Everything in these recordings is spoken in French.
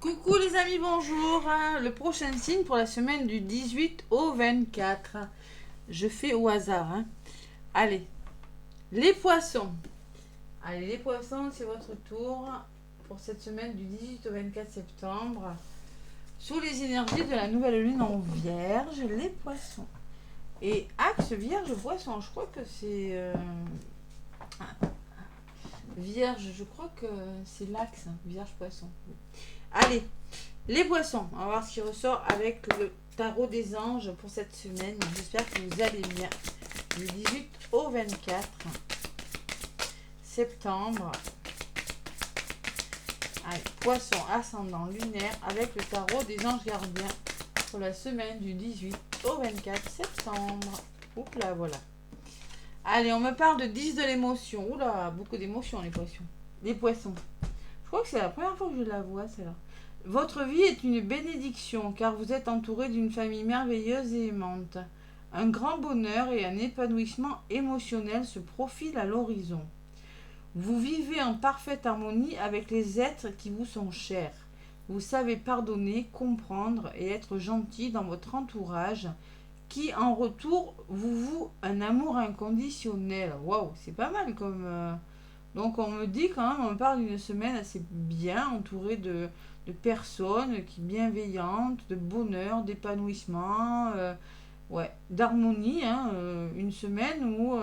Coucou les amis, bonjour. Le prochain signe pour la semaine du 18 au 24. Je fais au hasard. Allez, les poissons. Allez, les poissons, c'est votre tour pour cette semaine du 18 au 24 septembre. Sous les énergies de la nouvelle lune en vierge, les poissons. Et axe vierge poisson, je crois que c'est... Vierge, je crois que c'est l'axe, vierge poisson. Allez, les poissons, on va voir ce qui ressort avec le tarot des anges pour cette semaine. J'espère que vous allez bien. Du 18 au 24 septembre. Allez, poisson ascendant lunaire avec le tarot des anges gardiens pour la semaine du 18 au 24 septembre. Oups là, voilà. Allez, on me parle de 10 de l'émotion. Oula, beaucoup d'émotions les poissons. Les poissons. Je crois que c'est la première fois que je la vois, celle-là. Votre vie est une bénédiction car vous êtes entouré d'une famille merveilleuse et aimante. Un grand bonheur et un épanouissement émotionnel se profilent à l'horizon. Vous vivez en parfaite harmonie avec les êtres qui vous sont chers. Vous savez pardonner, comprendre et être gentil dans votre entourage qui en retour vous voue un amour inconditionnel. Waouh, c'est pas mal comme... Donc on me dit quand même, on me parle d'une semaine assez bien entourée de personnes qui bienveillantes, de bonheur, d'épanouissement, ouais, d'harmonie. Une semaine où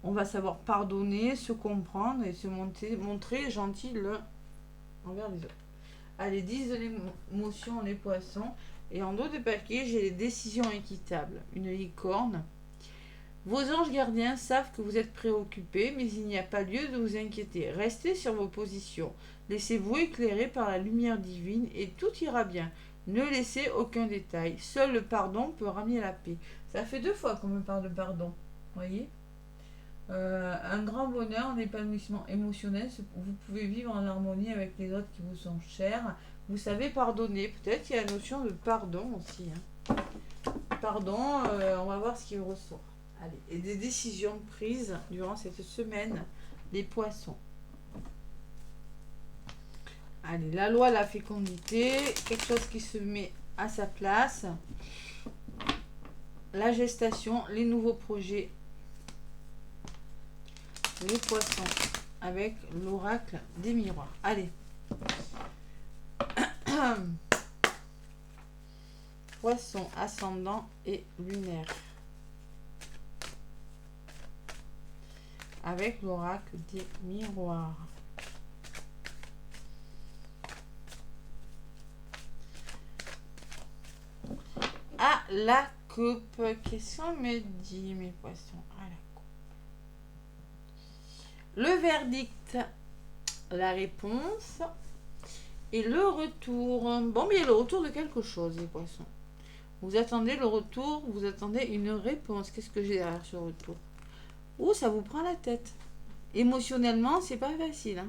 on va savoir pardonner, se comprendre et se montrer gentil l'un envers les autres. Allez, 10 de l'émotion, les poissons. Et en dos de paquet, j'ai les décisions équitables. Une licorne. Vos anges gardiens savent que vous êtes préoccupés, mais il n'y a pas lieu de vous inquiéter. Restez sur vos positions. Laissez-vous éclairer par la lumière divine et tout ira bien. Ne laissez aucun détail. Seul le pardon peut ramener la paix. Ça fait 2 fois qu'on me parle de pardon. Voyez, un grand bonheur, un épanouissement émotionnel. Vous pouvez vivre en harmonie avec les autres qui vous sont chers. Vous savez pardonner. Peut-être qu'il y a la notion de pardon aussi. Pardon, on va voir ce qui ressort. Allez, et des décisions prises durant cette semaine, les poissons. Allez, la loi, la fécondité, quelque chose qui se met à sa place. La gestation, les nouveaux projets. Les poissons, avec l'oracle des miroirs. Allez. Poisson, ascendant et lunaire. Avec l'oracle des miroirs. Ah, la coupe. Qu'est-ce qu'on me dit, mes poissons? Ah, la coupe. Le verdict, la réponse et le retour. Bon, mais il y a le retour de quelque chose, les poissons. Vous attendez le retour, vous attendez une réponse. Qu'est-ce que j'ai derrière ce retour? Ouh, ça vous prend la tête. Émotionnellement, c'est pas facile.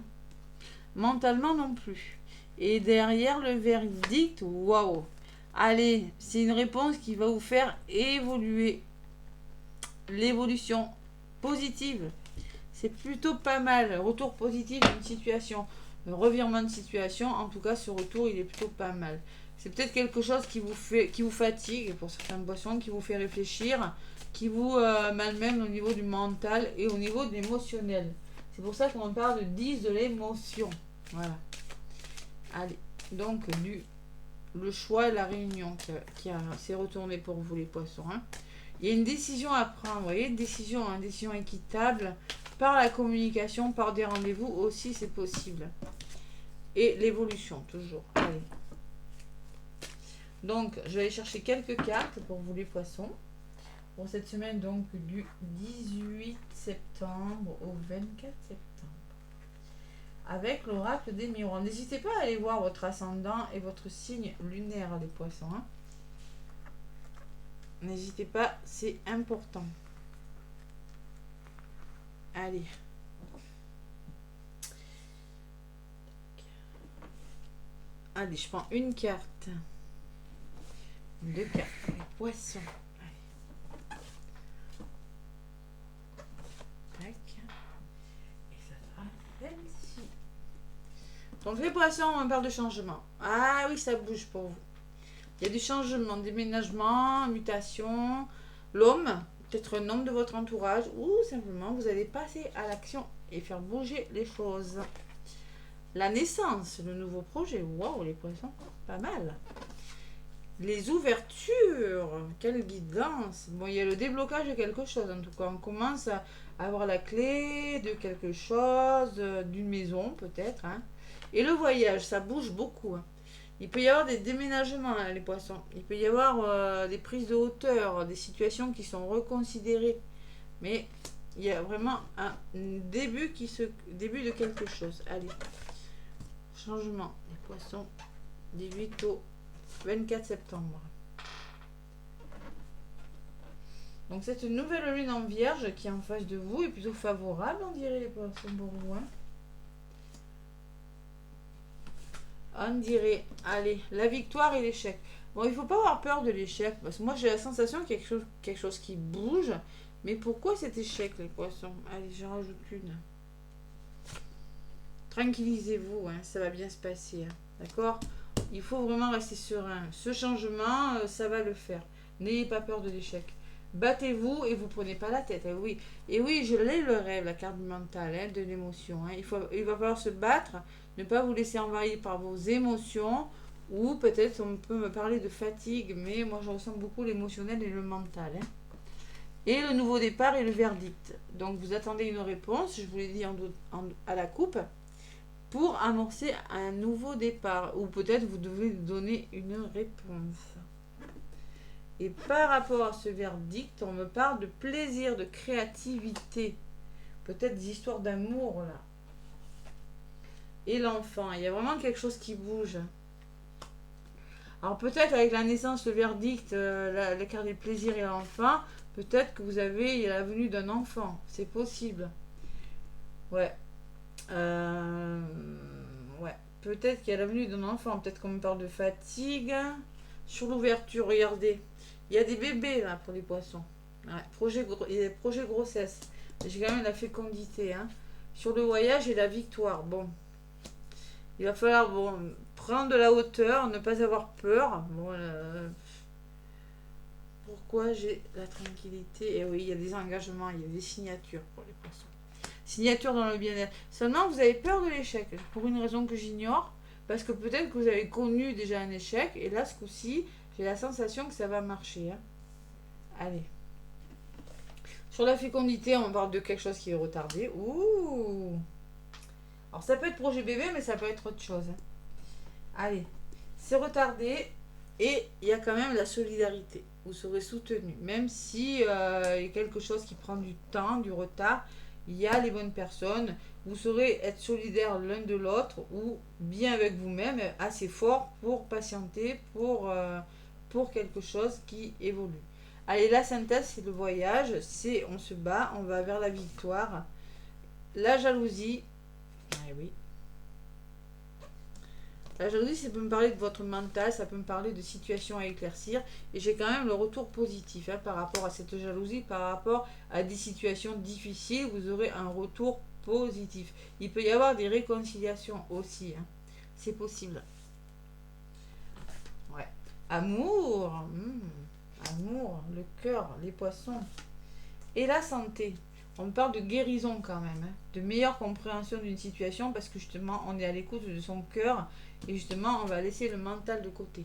Mentalement non plus. Et derrière le verdict, waouh. Allez, c'est une réponse qui va vous faire évoluer. L'évolution positive. C'est plutôt pas mal. Retour positif d'une situation. Le revirement de situation, en tout cas, ce retour, il est plutôt pas mal. C'est peut-être quelque chose qui vous fatigue pour certaines poissons, qui vous fait réfléchir, qui vous malmène au niveau du mental et au niveau de l'émotionnel. C'est pour ça qu'on parle de 10 de l'émotion. Voilà. Allez, donc le choix et la réunion qui s'est retourné pour vous les poissons. Il y a une décision à prendre, vous voyez, une décision équitable, par la communication, par des rendez-vous aussi, c'est possible. Et l'évolution, toujours. Allez. Donc, je vais aller chercher quelques cartes pour vous les poissons. Pour cette semaine, donc, du 18 septembre au 24 septembre. Avec l'oracle des miroirs. N'hésitez pas à aller voir votre ascendant et votre signe lunaire, les poissons. N'hésitez pas, c'est important. Allez. Allez, je prends une carte. 2 cartes. Les poissons. Allez. Tac. Et ça sera celle-ci. Donc les poissons, on parle de changement. Ah oui, ça bouge pour vous. Il y a du changement, déménagement, mutation. L'homme, peut-être un homme de votre entourage, ou simplement vous allez passer à l'action et faire bouger les choses. La naissance, le nouveau projet. Waouh, les poissons, pas mal. Les ouvertures, quelle guidance. Bon, il y a le déblocage de quelque chose en tout cas. On commence à avoir la clé de quelque chose, d'une maison peut-être. Hein. Et le voyage, ça bouge beaucoup. Hein. Il peut y avoir des déménagements, hein, les poissons. Il peut y avoir des prises de hauteur, des situations qui sont reconsidérées. Mais il y a vraiment un début de quelque chose. Allez, changement. Les poissons, 18 au 24 septembre. Donc cette nouvelle lune en vierge qui est en face de vous est plutôt favorable, on dirait, les poissons pour vous. Hein. On dirait, allez, la victoire et l'échec. Bon, il ne faut pas avoir peur de l'échec, parce que moi j'ai la sensation qu'il y a quelque chose qui bouge. Mais pourquoi cet échec, les poissons? Allez, j'en rajoute une. Tranquillisez-vous, hein, ça va bien se passer. Hein, d'accord? Il faut vraiment rester serein. Ce changement, ça va le faire. N'ayez pas peur de l'échec. Battez-vous et vous prenez pas la tête. Et oui, je l'ai le rêve, la carte du mental, hein, de l'émotion. Hein. Il va falloir se battre, ne pas vous laisser envahir par vos émotions. Ou peut-être on peut me parler de fatigue, mais moi je ressens beaucoup l'émotionnel et le mental. Hein. Et le nouveau départ et le verdict. Donc vous attendez une réponse, je vous l'ai dit à la coupe, pour amorcer un nouveau départ. Ou peut-être vous devez donner une réponse. Et par rapport à ce verdict, on me parle de plaisir, de créativité. Peut-être des histoires d'amour là. Et l'enfant, il y a vraiment quelque chose qui bouge. Alors peut-être avec la naissance, le verdict, la carte des plaisirs et l'enfant, peut-être que vous avez la venue d'un enfant. C'est possible. Ouais. Ouais. Peut-être qu'il y a la venue d'un enfant. Peut-être qu'on me parle de fatigue. Sur l'ouverture, regardez. Il y a des bébés là pour les poissons. Ouais, il y a des projets grossesse. J'ai quand même la fécondité. Hein. Sur le voyage et la victoire. Bon. Il va falloir prendre de la hauteur, ne pas avoir peur. Bon, pourquoi j'ai la tranquillité? Et oui, il y a des engagements, il y a des signatures pour les poissons. Signature dans le bien-être. Seulement, vous avez peur de l'échec. Pour une raison que j'ignore. Parce que peut-être que vous avez connu déjà un échec. Et là, ce coup-ci, j'ai la sensation que ça va marcher. Hein. Allez. Sur la fécondité, on parle de quelque chose qui est retardé. Ouh. Alors, ça peut être projet bébé, mais ça peut être autre chose. Hein. Allez. C'est retardé. Et il y a quand même la solidarité. Vous serez soutenu. Même si il y a quelque chose qui prend du temps, du retard, il y a les bonnes personnes. Vous saurez être solidaires l'un de l'autre ou bien avec vous-même, assez fort pour patienter pour quelque chose qui évolue. Allez, la synthèse, c'est le voyage. C'est on se bat, on va vers la victoire. La jalousie. Ah oui. La jalousie, ça peut me parler de votre mental, ça peut me parler de situations à éclaircir. Et j'ai quand même le retour positif hein, par rapport à cette jalousie, par rapport à des situations difficiles. Vous aurez un retour positif. Il peut y avoir des réconciliations aussi. Hein. C'est possible. Ouais. Amour. Amour, le cœur, les poissons. Et la santé. On parle de guérison quand même. Hein. De meilleure compréhension d'une situation parce que justement, on est à l'écoute de son cœur. Et justement, on va laisser le mental de côté.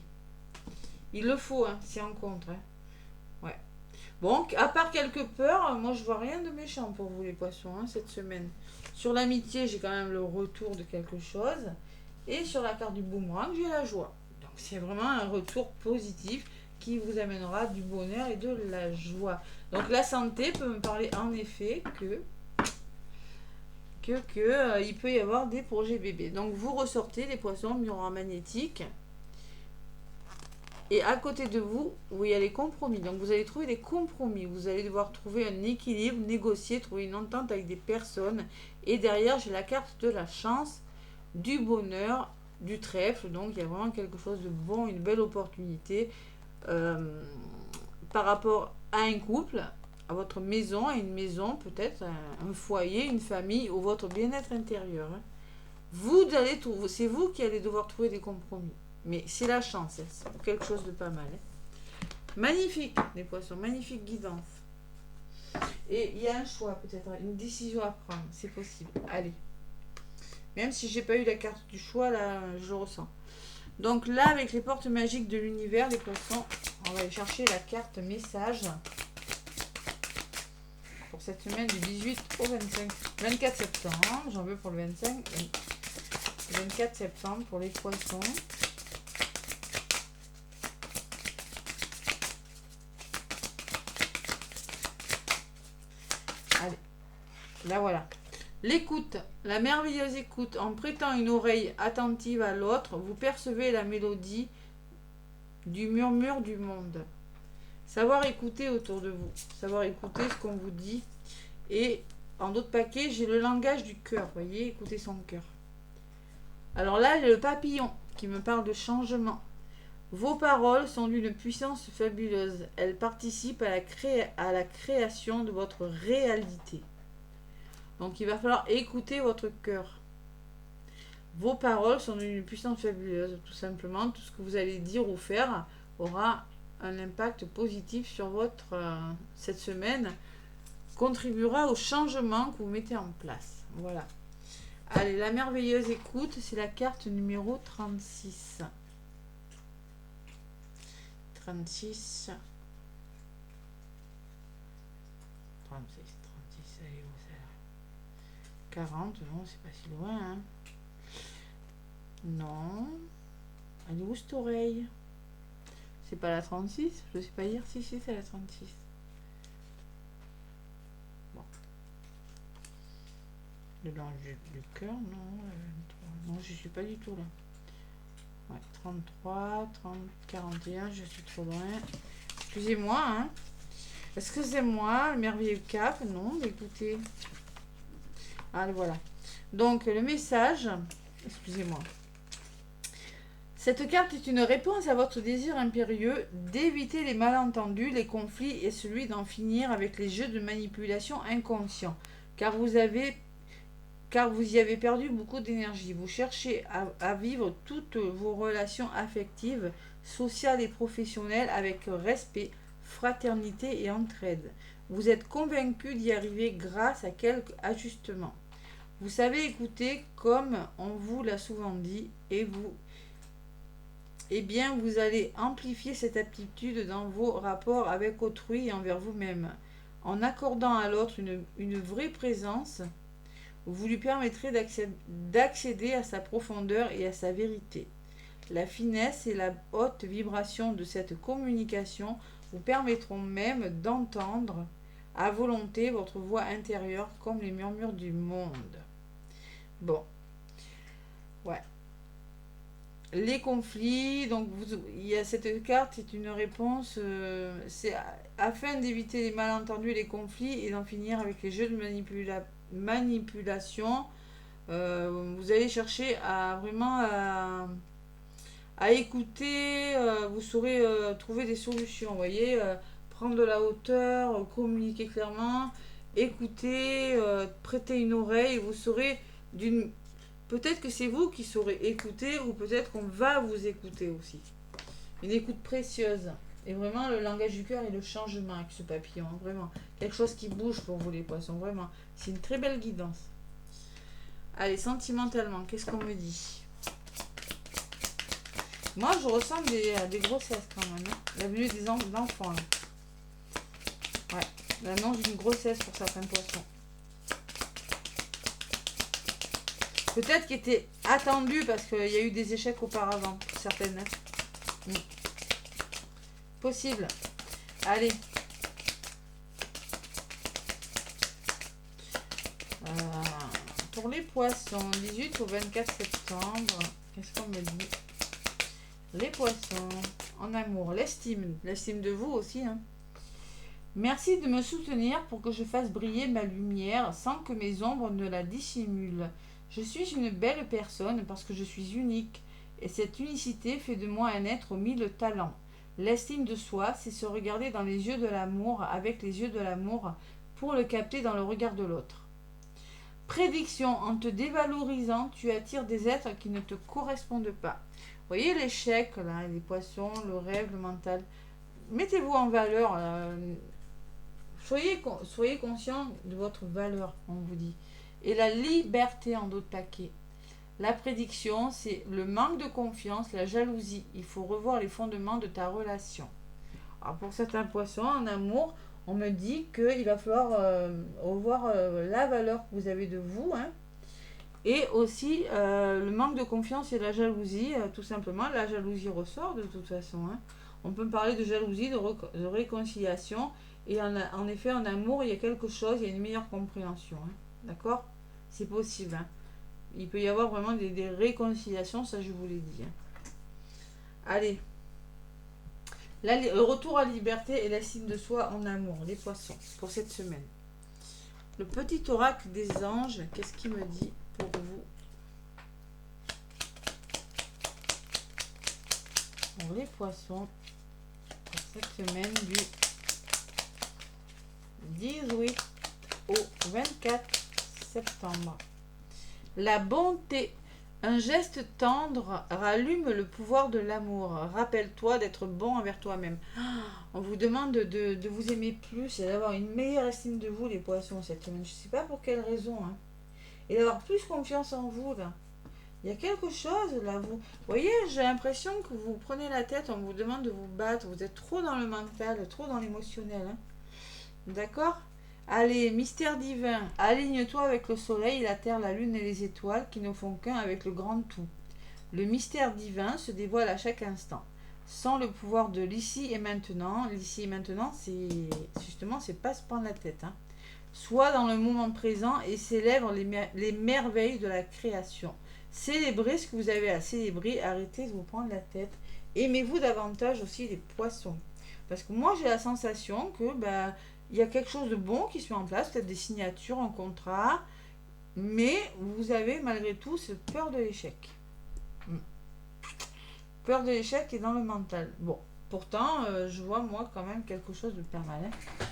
Il le faut, hein, si on compte. Hein. Ouais. Bon, à part quelques peurs, moi je vois rien de méchant pour vous les poissons hein, cette semaine. Sur l'amitié, j'ai quand même le retour de quelque chose. Et sur la carte du boomerang, j'ai la joie. Donc c'est vraiment un retour positif qui vous amènera du bonheur et de la joie. Donc la santé peut me parler en effet que il peut y avoir des projets bébés. Donc vous ressortez les poissons miroir magnétique. Et à côté de vous, où il y a les compromis. Donc vous allez trouver des compromis. Vous allez devoir trouver un équilibre, négocier, trouver une entente avec des personnes. Et derrière, j'ai la carte de la chance, du bonheur, du trèfle. Donc il y a vraiment quelque chose de bon, une belle opportunité par rapport à un couple, à votre maison, à une maison peut-être, un foyer, une famille ou votre bien-être intérieur. Hein. c'est vous qui allez devoir trouver des compromis. Mais c'est la chance, hein, c'est quelque chose de pas mal. Hein. Magnifique, les poissons, magnifique guidance. Et il y a un choix peut-être, une décision à prendre, c'est possible. Allez. Même si j'ai pas eu la carte du choix, là, je le ressens. Donc là, avec les portes magiques de l'univers, les poissons, on va aller chercher la carte message pour cette semaine du 18 au 24 septembre. J'en veux pour le 24 septembre pour les poissons. Allez, là voilà. L'écoute, la merveilleuse écoute, en prêtant une oreille attentive à l'autre, vous percevez la mélodie du murmure du monde. Savoir écouter autour de vous, savoir écouter ce qu'on vous dit. Et en d'autres paquets, j'ai le langage du cœur, vous voyez, écouter son cœur. Alors là, j'ai le papillon qui me parle de changement. Vos paroles sont d'une puissance fabuleuse. Elles participent à la création de votre réalité. Donc il va falloir écouter votre cœur. Vos paroles sont d'une puissance fabuleuse. Tout simplement, tout ce que vous allez dire ou faire aura un impact positif sur cette semaine, contribuera au changement que vous mettez en place. Voilà. Allez, la merveilleuse écoute, c'est la carte numéro 36. 36. 36, elle est où celle-là? 40, non, c'est pas si loin, hein. Non. Elle est où cette oreille? C'est pas la 36? Je sais pas dire. Si, c'est la 36. Bon. Le blanc du cœur, non. Non, je suis pas du tout là. Ouais, 33, 30, 41, je suis trop loin. Excusez-moi, hein. Excusez-moi, le merveilleux cap. Non, mais écoutez. Ah, voilà. Donc, le message. Excusez-moi. Cette carte est une réponse à votre désir impérieux d'éviter les malentendus, les conflits et celui d'en finir avec les jeux de manipulation inconscients. Car vous y avez perdu beaucoup d'énergie. Vous cherchez à vivre toutes vos relations affectives, sociales et professionnelles avec respect, fraternité et entraide. Vous êtes convaincu d'y arriver grâce à quelques ajustements. Vous savez écouter comme on vous l'a souvent dit eh bien, vous allez amplifier cette aptitude dans vos rapports avec autrui et envers vous-même. En accordant à l'autre une vraie présence, vous lui permettrez d'accéder à sa profondeur et à sa vérité. La finesse et la haute vibration de cette communication vous permettront même d'entendre à volonté votre voix intérieure comme les murmures du monde. Bon. Ouais. Les conflits, donc il y a cette carte, c'est une réponse, c'est afin d'éviter les malentendus et les conflits et d'en finir avec les jeux de manipulation. Vous allez chercher à vraiment à écouter, vous saurez trouver des solutions, vous voyez, prendre de la hauteur, communiquer clairement, écouter, prêter une oreille, vous saurez d'une... Peut-être que c'est vous qui saurez écouter ou peut-être qu'on va vous écouter aussi. Une écoute précieuse. Et vraiment, le langage du cœur et le changement avec ce papillon. Hein, vraiment. Quelque chose qui bouge pour vous les poissons. Vraiment. C'est une très belle guidance. Allez, sentimentalement, qu'est-ce qu'on me dit? Moi, je ressens des grossesses quand même. Hein. La venue des enfants. Là. Ouais. L'annonce d'une grossesse pour certains poissons. Peut-être qu'il était attendu parce qu'il y a eu des échecs auparavant, certaines. Possible. Allez. Pour les poissons, 18 au 24 septembre, qu'est-ce qu'on me dit? Les poissons, en amour, l'estime de vous aussi. Hein. Merci de me soutenir pour que je fasse briller ma lumière sans que mes ombres ne la dissimulent. Je suis une belle personne parce que je suis unique et cette unicité fait de moi un être aux 1000 talents. L'estime de soi, c'est se regarder dans les yeux de l'amour avec les yeux de l'amour pour le capter dans le regard de l'autre. Prédiction, en te dévalorisant, tu attires des êtres qui ne te correspondent pas. Vous voyez l'échec, là, les poissons, le rêve, le mental. Mettez-vous en valeur. Soyez conscient de votre valeur, on vous dit. Et la liberté en d'autres paquets. La prédiction, c'est le manque de confiance, la jalousie. Il faut revoir les fondements de ta relation. Alors pour certains poissons, en amour, on me dit qu'il va falloir revoir la valeur que vous avez de vous. Hein. Et aussi le manque de confiance et la jalousie, tout simplement. La jalousie ressort de toute façon. Hein. On peut parler de jalousie, de réconciliation. Et en effet, en amour, il y a quelque chose, il y a une meilleure compréhension. Hein. D'accord? C'est possible. Hein. Il peut y avoir vraiment des réconciliations, ça je vous l'ai dit. Hein. Allez. Le retour à la liberté et l'estime de soi en amour, les poissons, pour cette semaine. Le petit oracle des anges, qu'est-ce qu'il me dit pour vous? Pour les poissons, pour cette semaine du 18 au 24 septembre. La bonté. Un geste tendre rallume le pouvoir de l'amour. Rappelle-toi d'être bon envers toi-même. On vous demande de vous aimer plus et d'avoir une meilleure estime de vous, les poissons, cette semaine. Je ne sais pas pour quelle raison. Hein. Et d'avoir plus confiance en vous, là. Il y a quelque chose, là. Vous voyez, j'ai l'impression que vous prenez la tête, on vous demande de vous battre. Vous êtes trop dans le mental, trop dans l'émotionnel. Hein. D'accord ? Allez, mystère divin, aligne-toi avec le soleil, la terre, la lune et les étoiles qui ne font qu'un avec le grand tout. Le mystère divin se dévoile à chaque instant. Sans le pouvoir de l'ici et maintenant, c'est justement, c'est pas se prendre la tête. Hein. Sois dans le moment présent et célèbre les merveilles de la création. Célébrez ce que vous avez à célébrer, arrêtez de vous prendre la tête. Aimez-vous davantage aussi les poissons. Parce que moi, j'ai la sensation que... il y a quelque chose de bon qui se met en place, peut-être des signatures, un contrat, mais vous avez malgré tout cette peur de l'échec. Peur de l'échec est dans le mental. Bon, pourtant, je vois moi quand même quelque chose de pas mal. Hein.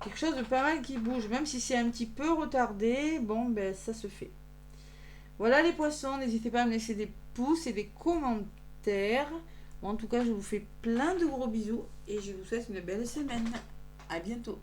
Quelque chose de pas mal qui bouge, même si c'est un petit peu retardé, bon, ça se fait. Voilà les poissons, n'hésitez pas à me laisser des pouces et des commentaires. Bon, en tout cas, je vous fais plein de gros bisous et je vous souhaite une belle semaine. À bientôt.